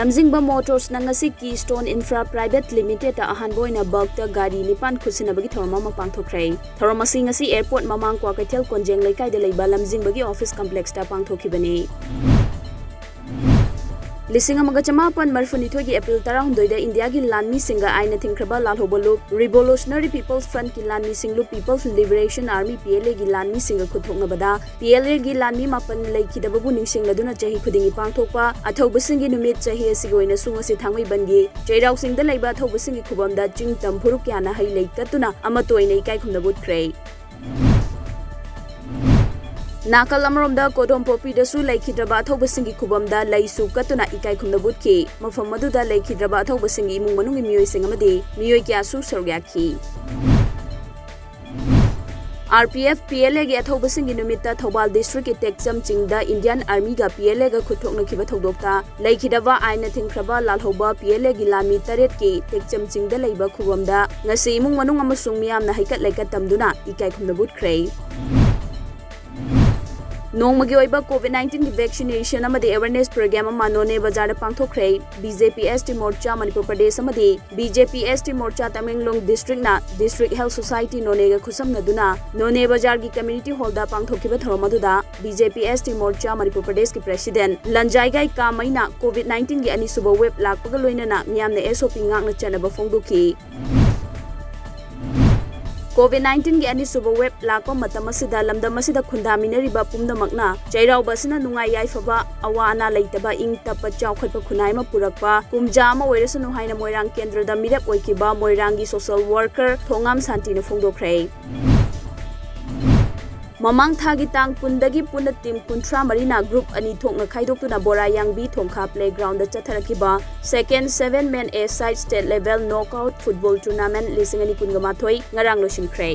lamjingba motors nangasi Keystone Infra Private Limited ta ahanboina bulk gari nipan khusinabagi thorma mapang thokrai thorma singasi airport mamang kwa kaithel konjeng laikai de leiba lamjingbagi office complex ta pangthokibani Lising amaga chamapan marfunithoi gi April 12 da India gi lanmi singa aina thingkraba lalhobolu Revolutionary People's Front ki lanmi singlu People's Liberation Army PLA gi lanmi singa khuthoknabada PLA gi lanmi mapan leikidababu ningsingladuna chahi khudingi pangthokpa athobusingi numit chahi asigoina sungasi thangmai bangi chairau singda leiba athobusingi khubamda chingtam phuruk yana hai leikatuna amatoina ikai khumnabut khrei Nakal amromda kodom popi da su laikhidraba athobasingi khubamda laisu katuna ikai khumnabut ki mafam maduda laikhidraba athobasingi imung manungi miyoi singamadi miyoi kya su sargyakhi RPF PLA gi athobasingi numita Thobal district ki tekcham chingda Indian Army ga PLA ga khuthokna khiba thodokta laikhidaba aina thingkraba lalhoba PLA gi lami taret ki tekcham chingda leiba khubamda ngasi imung manung amasung miyamna haikat laikat tamduna ikai khumnabut khrei Nongmagi oiba COVID-19 ki vaccination amadi awareness program ama none bazar da pangthokhrei BJP ST Morcha Manipur Pradesh amadi BJP ST Morcha Tamenglong district na District Health Society none ga khusamna duna none bazar gi community hall da pangthokhiba thoromaduda BJP ST Morcha Manipur Pradesh ki president Lanjai gai Kamaina COVID-19 gi ani suba web lakpaga loinana miyamna SOP ngakna chanaba phongdukhi COVID-19 gi ani suba web lakpa matam asida lamdam asida khundaminariba pumdamakna chairau basina nungai yaifaba awana leitaba ing tappa chawkhatpa khunai ma purakpa kumja ama oirasanu haina moirang kendra da mirap oikiba moirangi social worker thongam santina phongdokhrei Mamang thagi tang pundagi puna team kuntra marina group ani thokna khaidokuna bora yangbi thongkha playground da chatharakiba second 7-man A side state level knockout football tournament lisingani kungamathoi ngarang losinkrei